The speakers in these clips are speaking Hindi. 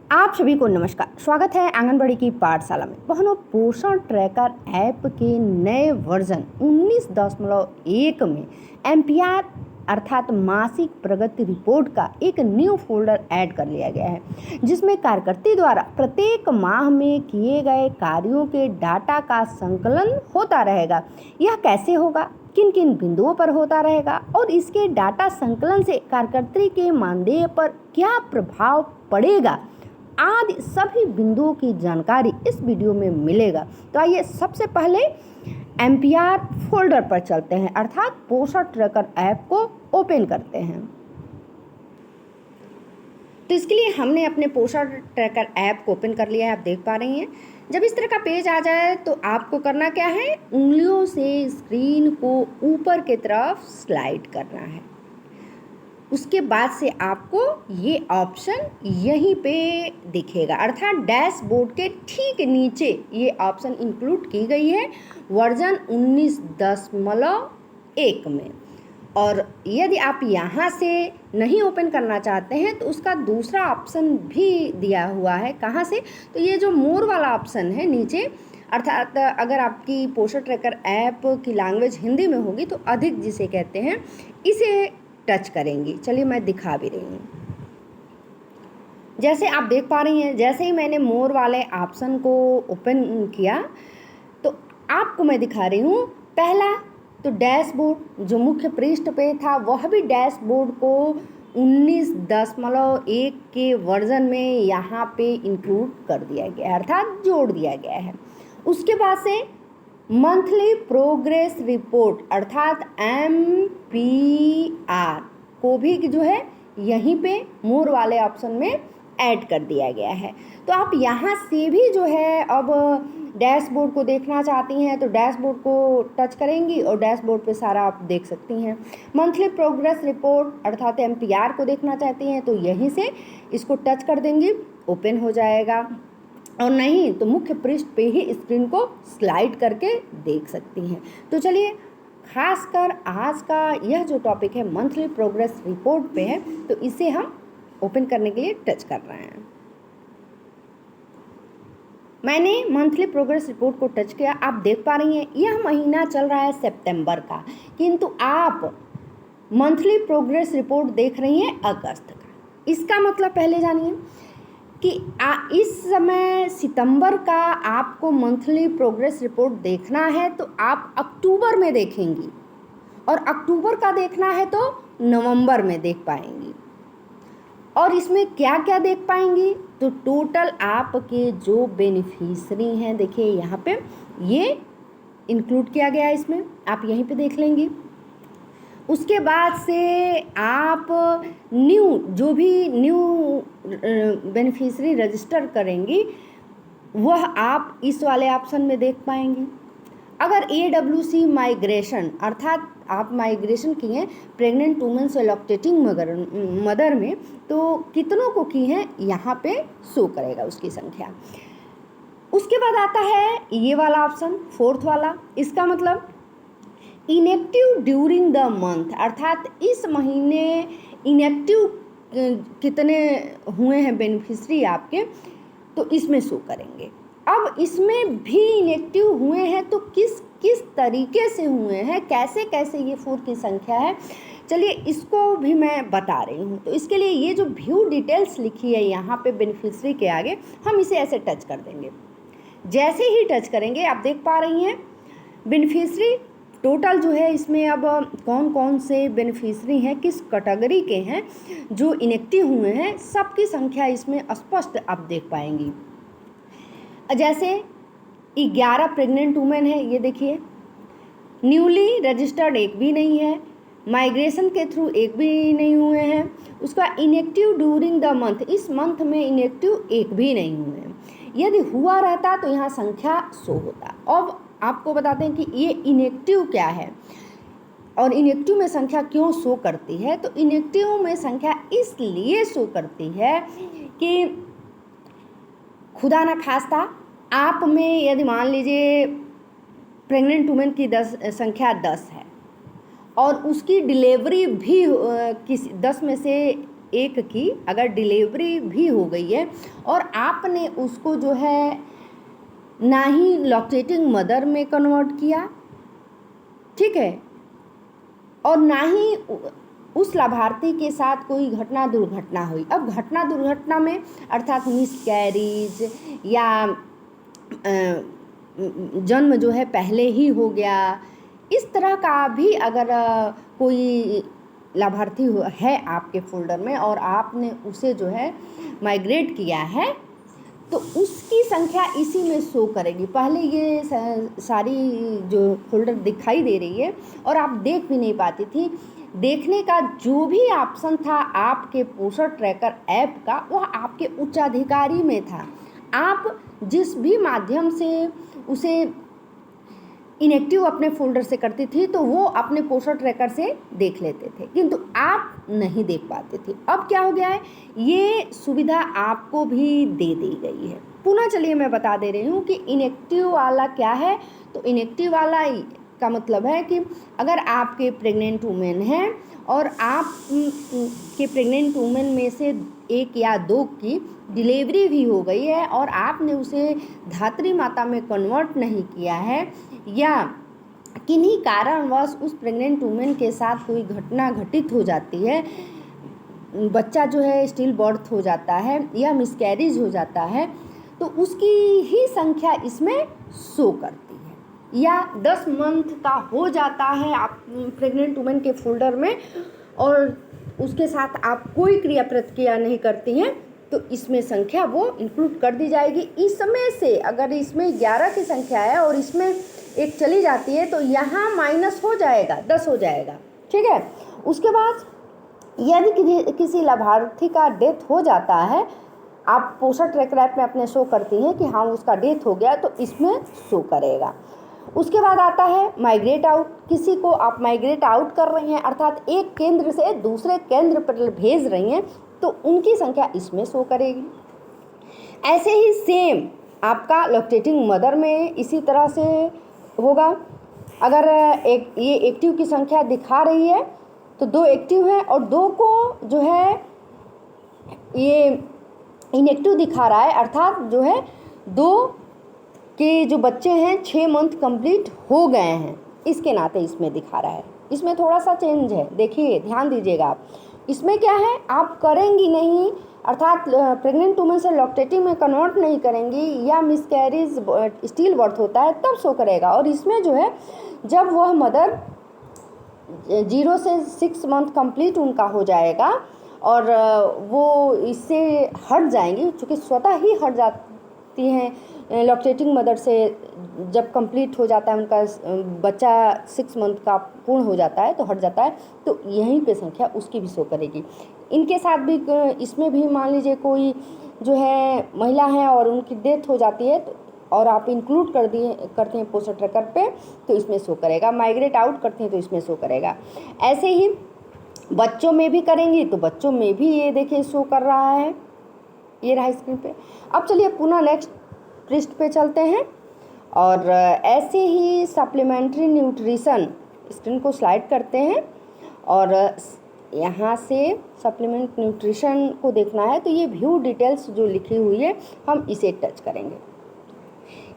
आप सभी को नमस्कार। स्वागत है आंगनबाड़ी की पाठशाला में। बहनों, पोषण ट्रैकर ऐप के नए वर्जन 19.1 में एमपीआर अर्थात मासिक प्रगति रिपोर्ट का एक न्यू फोल्डर ऐड कर लिया गया है, जिसमें कार्यकर्ता द्वारा प्रत्येक माह में किए गए कार्यों के डाटा का संकलन होता रहेगा। यह कैसे होगा, किन किन बिंदुओं पर होता रहेगा और इसके डाटा संकलन से कार्यकर्ता के मानदेय पर क्या प्रभाव पड़ेगा आदि सभी बिंदुओं की जानकारी इस वीडियो में मिलेगा। तो आइए सबसे पहले एमपीआर फोल्डर पर चलते हैं, अर्थात पोषण ट्रैकर ऐप को ओपन करते हैं। तो इसके लिए हमने अपने पोषण ट्रैकर ऐप को ओपन कर लिया है, आप देख पा रही हैं। जब इस तरह का पेज आ जाए तो आपको करना क्या है, उंगलियों से स्क्रीन को ऊपर की तरफ स्लाइड करना है। उसके बाद से आपको ये ऑप्शन यहीं पे दिखेगा, अर्थात डैशबोर्ड के ठीक नीचे ये ऑप्शन इंक्लूड की गई है वर्जन 19.1 में। और यदि आप यहाँ से नहीं ओपन करना चाहते हैं तो उसका दूसरा ऑप्शन भी दिया हुआ है। कहाँ से, तो ये जो मोर वाला ऑप्शन है नीचे, अर्थात अगर आपकी पोषण ट्रैकर ऐप की लैंग्वेज हिंदी में होगी तो अधिक जिसे कहते हैं, इसे टच करेंगी। चलिए मैं दिखा भी रही हूँ। जैसे आप देख पा रही हैं, जैसे ही मैंने मोर वाले ऑप्शन को ओपन किया तो आपको मैं दिखा रही हूँ। पहला तो डैशबोर्ड जो मुख्य पृष्ठ पे था, वह भी डैशबोर्ड को 19.1 के वर्जन में यहाँ पे इंक्लूड कर दिया गया है, अर्थात जोड़ दिया गया है। उसके बाद से मंथली प्रोग्रेस रिपोर्ट अर्थात एमपीआर को भी जो है यहीं पे मोर वाले ऑप्शन में ऐड कर दिया गया है। तो आप यहाँ से भी जो है अब डैशबोर्ड को देखना चाहती हैं तो डैशबोर्ड को टच करेंगी और डैशबोर्ड पे सारा आप देख सकती हैं। मंथली प्रोग्रेस रिपोर्ट अर्थात एमपीआर को देखना चाहती हैं तो यहीं से इसको टच कर देंगी, ओपन हो जाएगा। और नहीं तो मुख्य पृष्ठ पे ही स्क्रीन को स्लाइड करके देख सकती हैं। तो चलिए, खासकर आज का यह जो टॉपिक है मंथली प्रोग्रेस रिपोर्ट पे है, तो इसे हम ओपन करने के लिए टच कर रहे हैं। मैंने मंथली प्रोग्रेस रिपोर्ट को टच किया। आप देख पा रही हैं यह महीना चल रहा है सितंबर का, किंतु आप मंथली प्रोग्रेस रिपोर्ट देख रही हैं अगस्त का। इसका मतलब पहले जानिए कि इस समय सितंबर का आपको मंथली प्रोग्रेस रिपोर्ट देखना है तो आप अक्टूबर में देखेंगी, और अक्टूबर का देखना है तो नवंबर में देख पाएंगी। और इसमें क्या क्या देख पाएंगी, तो टोटल आपके जो बेनिफिशरी हैं, देखिए यहाँ पे ये इंक्लूड किया गया है, इसमें आप यहीं पे देख लेंगी। उसके बाद से आप जो भी न्यू बेनिफिशरी रजिस्टर करेंगी वह आप इस वाले ऑप्शन में देख पाएंगी। अगर AWC माइग्रेशन अर्थात आप माइग्रेशन की हैं प्रेग्नेंट वुमेन से लैक्टेटिंग मदर में, तो कितनों को की हैं यहाँ पे शो करेगा उसकी संख्या। उसके बाद आता है ये वाला ऑप्शन, फोर्थ वाला। इसका मतलब इनएक्टिव ड्यूरिंग द मंथ, अर्थात इस महीने इनएक्टिव कितने हुए हैं बेनिफिशरी आपके, तो इसमें शो करेंगे। अब इसमें भी इनएक्टिव हुए हैं तो किस किस तरीके से हुए हैं, कैसे कैसे ये 4 की संख्या है, चलिए इसको भी मैं बता रही हूँ। तो इसके लिए ये जो व्यू डिटेल्स लिखी है यहाँ पे बेनिफिशरी के आगे, हम इसे ऐसे टच कर देंगे। जैसे ही टच करेंगे आप देख पा रही हैं बेनिफिशरी टोटल जो है इसमें अब कौन कौन से बेनिफिशरी हैं, किस कैटेगरी के हैं जो इनएक्टिव हुए हैं, सबकी संख्या इसमें स्पष्ट आप देख पाएंगी। जैसे 11 प्रेग्नेंट वुमेन है, ये देखिए। न्यूली रजिस्टर्ड एक भी नहीं है, माइग्रेशन के थ्रू एक भी नहीं हुए हैं। उसका इनएक्टिव ड्यूरिंग द मंथ, इस मंथ में इनएक्टिव एक भी नहीं हुए हैं। यदि हुआ रहता तो यहाँ संख्या शो होता। अब आपको बताते हैं कि ये इनएक्टिव क्या है और इनएक्टिव में संख्या क्यों शो करती है। तो इनएक्टिव में संख्या इसलिए शो करती है कि खुदा न खास्ता आप में यदि मान लीजिए प्रेग्नेंट वुमेन की संख्या 10 है और उसकी डिलीवरी भी किसी 10 में से 1 की अगर डिलीवरी भी हो गई है और आपने उसको जो है ना ही लैक्टेटिंग मदर में कन्वर्ट किया, ठीक है, और ना ही उस लाभार्थी के साथ कोई घटना दुर्घटना हुई। अब घटना दुर्घटना में अर्थात मिसकैरेज या जन्म जो है पहले ही हो गया, इस तरह का भी अगर कोई लाभार्थी है आपके फोल्डर में और आपने उसे जो है माइग्रेट किया है तो उसकी संख्या इसी में शो करेगी। पहले ये सारी जो फोल्डर दिखाई दे रही है और आप देख भी नहीं पाती थी, देखने का जो भी ऑप्शन था आपके पोस्टर ट्रैकर ऐप का वह आपके उच्चाधिकारी में था। आप जिस भी माध्यम से उसे इनएक्टिव अपने फोल्डर से करती थी तो वो अपने पोस्टर ट्रैकर से देख लेते थे, किंतु आप नहीं देख पाते थे। अब क्या हो गया है, ये सुविधा आपको भी दे दी गई है। पुनः चलिए मैं बता दे रही हूँ कि इनएक्टिव वाला क्या है। तो इनएक्टिव वाला का मतलब है कि अगर आपके प्रेग्नेंट वुमेन हैं और आप के प्रेग्नेंट वुमेन में से 1 या 2 की डिलीवरी भी हो गई है और आपने उसे धात्री माता में कन्वर्ट नहीं किया है या किन्हीं कारणवश उस प्रेग्नेंट वुमेन के साथ कोई घटना घटित हो जाती है, बच्चा जो है स्टिल बर्थ हो जाता है या मिसकैरेज हो जाता है, तो उसकी ही संख्या इसमें शो करती है। या 10 मंथ का हो जाता है आप प्रेग्नेंट वुमेन के फोल्डर में और उसके साथ आप कोई क्रिया प्रतिक्रिया नहीं करती हैं तो इसमें संख्या वो इंक्लूड कर दी जाएगी। इसमें से अगर इसमें 11 की संख्या है और इसमें 1 चली जाती है तो यहाँ माइनस हो जाएगा, 10 हो जाएगा, ठीक है। उसके बाद यदि किसी लाभार्थी का डेथ हो जाता है, आप पोस्टर ट्रैकर ऐप में अपने शो करती हैं कि हाँ उसका डेथ हो गया तो इसमें शो करेगा। उसके बाद आता है माइग्रेट आउट। किसी को आप माइग्रेट आउट कर रही हैं अर्थात एक केंद्र से दूसरे केंद्र पर भेज रही हैं तो उनकी संख्या इसमें शो करेगी। ऐसे ही सेम आपका लैक्टेटिंग मदर में इसी तरह से होगा। अगर ये एक्टिव की संख्या दिखा रही है तो 2 एक्टिव हैं और 2 को जो है ये इनएक्टिव दिखा रहा है अर्थात जो है 2 के जो बच्चे हैं 6 मंथ कंप्लीट हो गए हैं, इसके नाते इसमें दिखा रहा है। इसमें थोड़ा सा चेंज है, देखिए ध्यान दीजिएगा आप। इसमें क्या है, आप करेंगी नहीं अर्थात प्रेग्नेंट वुमेन से लैक्टेटिंग में कन्वर्ट नहीं करेंगी या मिसकैरेज स्टिल बर्थ होता है तब शो करेगा। और इसमें जो है जब वह मदर 0 से 6 मंथ कंप्लीट उनका हो जाएगा और वो इससे हट जाएंगी, चूँकि स्वतः ही हट जाती हैं लैक्टेटिंग मदर से, जब कंप्लीट हो जाता है उनका बच्चा 6 मंथ का पूर्ण हो जाता है तो हट जाता है, तो यहीं पे संख्या उसकी भी शो करेगी। इनके साथ भी इसमें भी मान लीजिए कोई जो है महिला है और उनकी डेथ हो जाती है तो और आप इंक्लूड करते हैं पोस्टर ट्रैकर पे तो इसमें शो करेगा। माइग्रेट आउट करते हैं तो इसमें शो करेगा। ऐसे ही बच्चों में भी करेंगी तो बच्चों में भी ये देखिए शो कर रहा है, ये रहा स्क्रीन पे। अब चलिए पुनः नेक्स्ट पृष्ठ पे चलते हैं और ऐसे ही सप्लीमेंट्री न्यूट्रिशन स्क्रीन को स्लाइड करते हैं और यहाँ से सप्लीमेंट न्यूट्रिशन को देखना है तो ये व्यू डिटेल्स जो लिखी हुई है हम इसे टच करेंगे।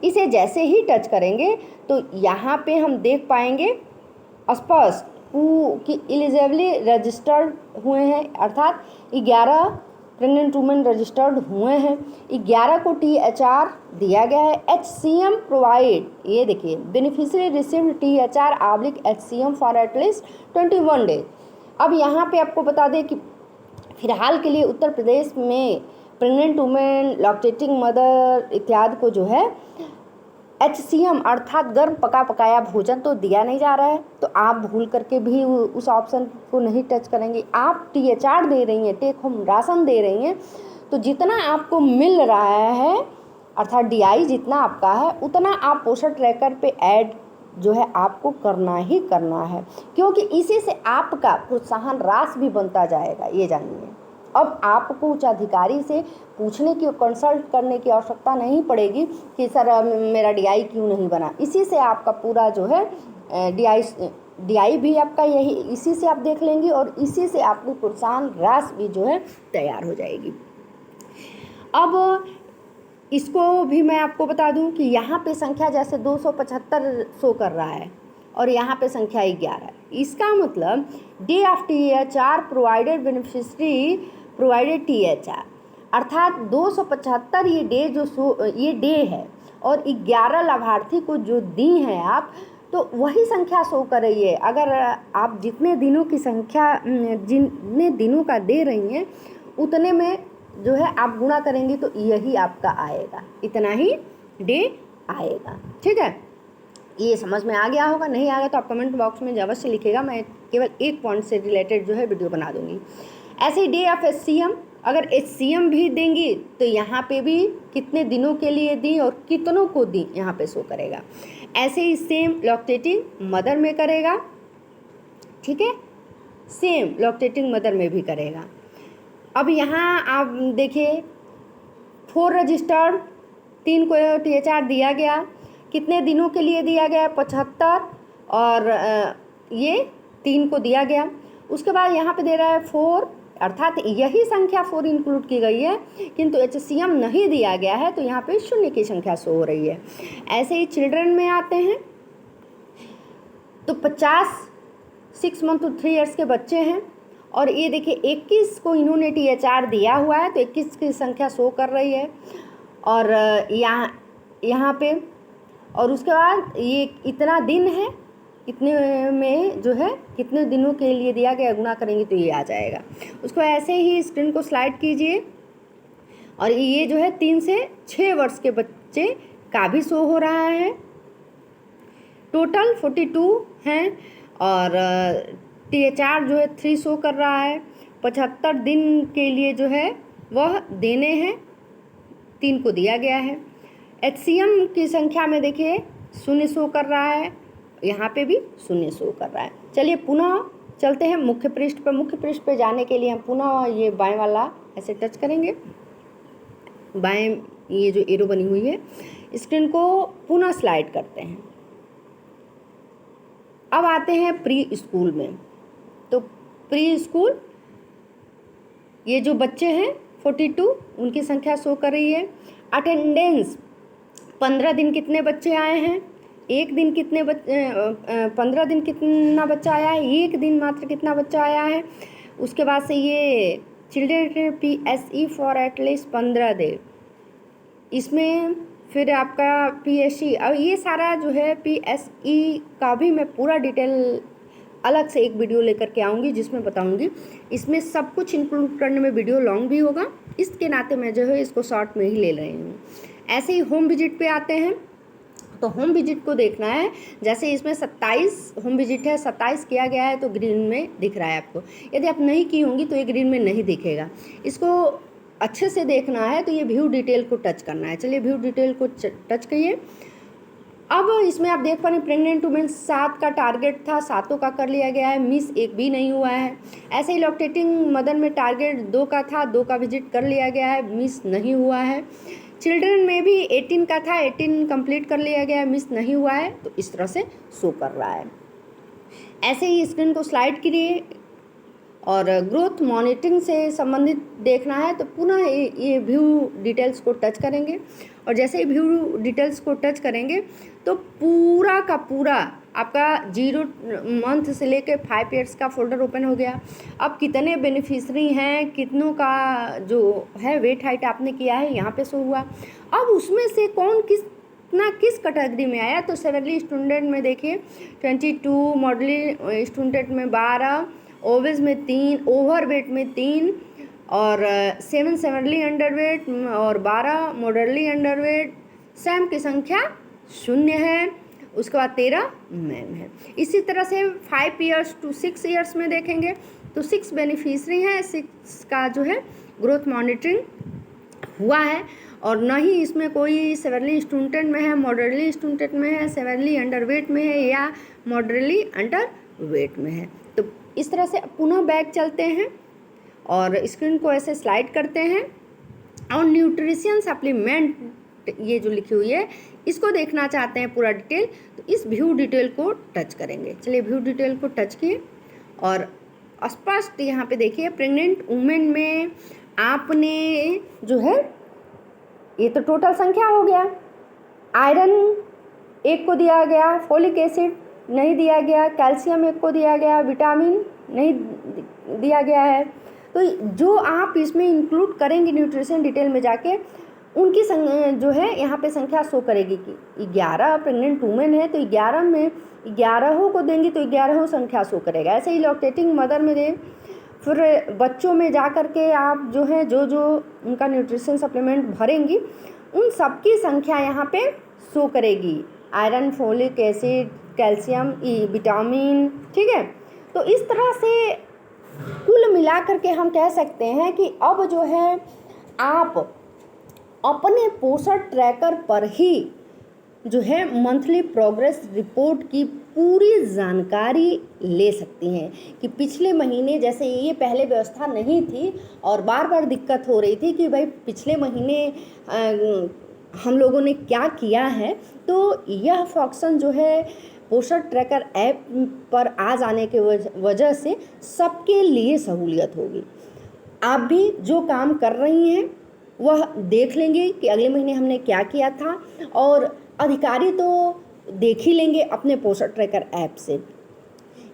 इसे जैसे ही टच करेंगे तो यहाँ पे हम देख पाएंगे स्पष्ट कि एलिजिबली रजिस्टर्ड हुए हैं अर्थात 11 प्रेग्नेंट वुमेन रजिस्टर्ड हुए हैं। 11 को THR दिया गया है। HCM प्रोवाइड, ये देखिए beneficiary received THR/HCM for at least 21 days. अब यहाँ पे आपको बता दें कि फ़िलहाल के लिए उत्तर प्रदेश में प्रेग्नेंट वुमेन, लैक्टेटिंग मदर इत्यादि को जो है HCM अर्थात गर्म पका पकाया भोजन तो दिया नहीं जा रहा है, तो आप भूल करके भी उस ऑप्शन को नहीं टच करेंगे। आप THR दे रही हैं, टेक होम राशन दे रही हैं, तो जितना आपको मिल रहा है अर्थात DI जितना आपका है उतना आप पोस्टर ट्रैकर पे ऐड जो है आपको करना ही करना है, क्योंकि इसी से आपका प्रोत्साहन राशि भी बनता जाएगा, ये जानिए। अब आपको उच्चाधिकारी से पूछने की, कंसल्ट करने की आवश्यकता नहीं पड़ेगी कि सर मेरा DI क्यों नहीं बना। इसी से आपका पूरा जो है DI DI भी आपका यही इसी से आप देख लेंगे और इसी से आपकी प्रोत्साहन राशि भी जो है तैयार हो जाएगी। अब इसको भी मैं आपको बता दूं कि यहाँ पे संख्या जैसे 275 शो कर रहा है और यहाँ पे संख्या 11 है। इसका मतलब day of THR provided beneficiary provided THR, अर्थात 275 ये डे है और 11 लाभार्थी को जो दी हैं आप, तो वही संख्या शो कर रही है। अगर आप जितने दिनों की संख्या जितने दिनों का दे रही हैं उतने में जो है आप गुणा करेंगे तो यही आपका आएगा, इतना ही डे आएगा। ठीक है, ये समझ में आ गया होगा। नहीं आएगा तो आप कमेंट बॉक्स में अवश्य लिखेगा, मैं केवल एक पॉइंट से रिलेटेड जो है वीडियो बना दूंगी। ऐसे ही डे ऑफ HCM, अगर HCM भी देंगी तो यहाँ पे भी कितने दिनों के लिए दी और कितनों को दी यहाँ पे शो करेगा। ऐसे ही सेम लैक्टेटिंग मदर में करेगा। ठीक है, सेम लैक्टेटिंग मदर में भी करेगा। अब यहाँ आप देखिए 4 रजिस्टर्ड, 3 को THR दिया गया, कितने दिनों के लिए दिया गया 75 और ये 3 को दिया गया। उसके बाद यहाँ पे दे रहा है 4, अर्थात यही संख्या 4 इंक्लूड की गई है किंतु HCM नहीं दिया गया है तो यहाँ पे शून्य की संख्या शो हो रही है। ऐसे ही चिल्ड्रन में आते हैं तो 50 6 मंथ टू 3 ईयर्स के बच्चे हैं और ये देखिए 21 को इन्होंने THR दिया हुआ है तो 21 की संख्या शो कर रही है और यहाँ पे, और उसके बाद ये इतना दिन है, इतने में जो है कितने दिनों के लिए दिया गया, गुणा करेंगे तो ये आ जाएगा। उसको ऐसे ही स्क्रीन को स्लाइड कीजिए और ये जो है 3 से 6 वर्ष के बच्चे का भी शो हो रहा है। टोटल 42 हैं और THR जो है 3 शो कर रहा है। 75 दिन के लिए जो है वह देने हैं, 3 को दिया गया है। HCM की संख्या में देखिए 0 शो कर रहा है, यहाँ पे भी 0 शो कर रहा है। चलिए पुनः चलते हैं मुख्य पृष्ठ पर। मुख्य पृष्ठ पर जाने के लिए हम पुनः ये बाएं वाला ऐसे टच करेंगे, बाएं ये जो एरो बनी हुई है, स्क्रीन को पुनः स्लाइड करते हैं। अब आते हैं प्री स्कूल में। तो प्री स्कूल ये जो बच्चे हैं 42, उनकी संख्या शो कर रही है। अटेंडेंस 15 दिन कितने बच्चे आए हैं, 1 दिन कितने 15 दिन कितना बच्चा आया है, 1 दिन मात्र कितना बच्चा आया है। उसके बाद से ये चिल्ड्रन PSE फॉर एटलीस्ट 15 दिन, इसमें फिर आपका PSE, अब ये सारा जो है PSE का भी मैं पूरा डिटेल अलग से एक वीडियो लेकर के आऊँगी जिसमें बताऊँगी। इसमें सब कुछ इंक्लूड करने में वीडियो लॉन्ग भी होगा, इसके नाते मैं जो है इसको शॉर्ट में ही ले रही हूँ। ऐसे ही होम विजिट पे आते हैं तो होम विजिट को देखना है। जैसे इसमें 27 होम विजिट है, 27 किया गया है तो ग्रीन में दिख रहा है आपको। यदि आप नहीं की होंगी तो ये ग्रीन में नहीं दिखेगा। इसको अच्छे से देखना है तो ये व्यू डिटेल को टच करना है। चलिए व्यू डिटेल को टच करिए। अब इसमें आप देख पा रहे हैं प्रेग्नेंट वुमेन 7 का टारगेट था, 7 का कर लिया गया है, मिस 1 भी नहीं हुआ है। ऐसे ही लैक्टेटिंग मदर में टारगेट 2 का था, 2 का विजिट कर लिया गया है, मिस नहीं हुआ है। चिल्ड्रन में भी 18 का था, 18 कंप्लीट कर लिया गया है, मिस नहीं हुआ है। तो इस तरह से शो कर रहा है। ऐसे ही स्क्रीन को स्लाइड करिए और ग्रोथ मॉनिटरिंग से संबंधित देखना है तो पुनः ये व्यू डिटेल्स को टच करेंगे और जैसे ही व्यू डिटेल्स को टच करेंगे तो पूरा का पूरा आपका 0 मंथ से लेकर 5 ईयर्स का फोल्डर ओपन हो गया। अब कितने बेनिफिशरी हैं, कितनों का जो है वेट हाइट आपने किया है यहाँ पे शो हुआ। अब उसमें से कौन किस कैटेगरी में आया तो सेवरली स्टूडेंट में देखिए 22, मॉडली स्टूडेंट में 12, ओवेज में 3, ओवरवेट में 3 और 7 सेवरली अंडरवेट और 12 मॉडरली अंडरवेट। सैम की संख्या 0 है। उसके बाद 13 मैम है। इसी तरह से 5 ईयर्स टू 6 ईयर्स में देखेंगे तो 6 बेनिफिशरी हैं, 6 का जो है ग्रोथ मॉनिटरिंग हुआ है और न ही इसमें कोई सेवरली स्टूडेंट में है, मॉडरली स्टूडेंट में है, सेवरली अंडरवेट में है या मॉडरली अंडरवेट में है। तो इस तरह से पुनः बैक चलते हैं और स्क्रीन को ऐसे स्लाइड करते हैं और न्यूट्रिशन सप्लीमेंट ये जो लिखी हुई है इसको देखना चाहते हैं पूरा डिटेल, तो इस व्यू डिटेल को टच करेंगे। चलिए व्यू डिटेल को टच किए और स्पष्ट यहाँ पे देखिए प्रेग्नेंट वुमेन में आपने जो है ये तो टोटल संख्या हो गया, आयरन 1 को दिया गया, फोलिक एसिड नहीं दिया गया, कैल्शियम 1 को दिया गया, विटामिन नहीं दिया गया है। तो जो आप इसमें इंक्लूड करेंगे न्यूट्रिशन डिटेल में जाके उनकी जो है यहाँ पे संख्या शो करेगी कि 11 प्रेग्नेंट वुमेन है तो 11 में 11 को देंगी तो 11 संख्या शो करेगा। ऐसे ही लैक्टेटिंग मदर में दे, फिर बच्चों में जा कर के आप जो है जो उनका न्यूट्रिशन सप्लीमेंट भरेंगी उन सब की संख्या यहाँ पे शो करेगी, iron, folic acid, calcium, vitamin, ठीक है। तो इस तरह से कुल मिला करके हम कह सकते हैं कि अब जो है आप अपने पोषण ट्रैकर पर ही जो है मंथली प्रोग्रेस रिपोर्ट की पूरी जानकारी ले सकती हैं कि पिछले महीने, जैसे ये पहले व्यवस्था नहीं थी और बार बार दिक्कत हो रही थी कि भाई पिछले महीने हम लोगों ने क्या किया है, तो यह फंक्शन जो है पोषण ट्रैकर ऐप पर आ जाने के वजह से सबके लिए सहूलियत होगी। आप भी जो काम कर रही हैं वह देख लेंगे कि अगले महीने हमने क्या किया था, और अधिकारी तो देख ही लेंगे अपने पोषण ट्रैकर ऐप से,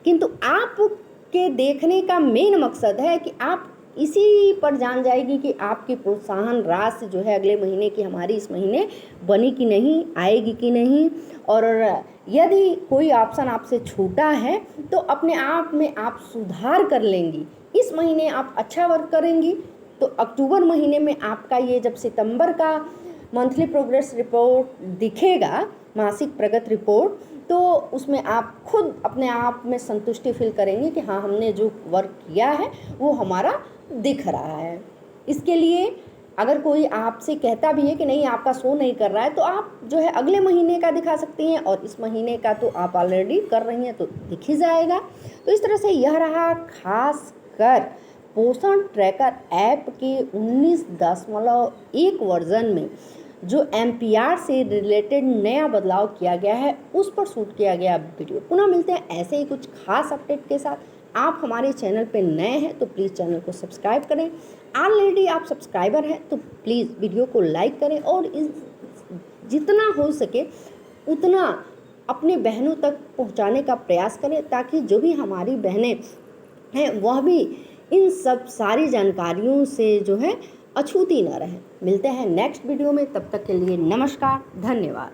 किंतु आपके देखने का मेन मकसद है कि आप इसी पर जान जाएगी कि आपकी प्रोत्साहन राशि जो है अगले महीने की हमारी इस महीने बनी कि नहीं, आएगी कि नहीं, और यदि कोई ऑप्शन आपसे छूटा है तो अपने आप में आप सुधार कर लेंगी। इस महीने आप अच्छा वर्क करेंगी तो अक्टूबर महीने में आपका ये जब सितंबर का मंथली प्रोग्रेस रिपोर्ट दिखेगा, मासिक प्रगति रिपोर्ट, तो उसमें आप खुद अपने आप में संतुष्टि फील करेंगे कि हाँ हमने जो वर्क किया है वो हमारा दिख रहा है। इसके लिए अगर कोई आपसे कहता भी है कि नहीं आपका शो नहीं कर रहा है तो आप जो है अगले महीने का दिखा सकती हैं, और इस महीने का तो आप ऑलरेडी कर रही हैं तो दिख ही जाएगा। तो इस तरह से यह रहा खास कर पोषण ट्रैकर ऐप के 19.1 वर्जन में जो MPR से रिलेटेड नया बदलाव किया गया है उस पर शूट किया गया वीडियो। पुनः मिलते हैं ऐसे ही कुछ खास अपडेट के साथ। आप हमारे चैनल पे नए हैं तो प्लीज़ चैनल को सब्सक्राइब करें, ऑलरेडी आप सब्सक्राइबर हैं तो प्लीज़ वीडियो को लाइक करें, और जितना हो सके उतना अपने बहनों तक पहुंचाने का प्रयास करें ताकि जो भी हमारी बहनें हैं वह भी इन सब सारी जानकारियों से जो है अछूती न रहें। मिलते हैं नेक्स्ट वीडियो में, तब तक के लिए नमस्कार, धन्यवाद।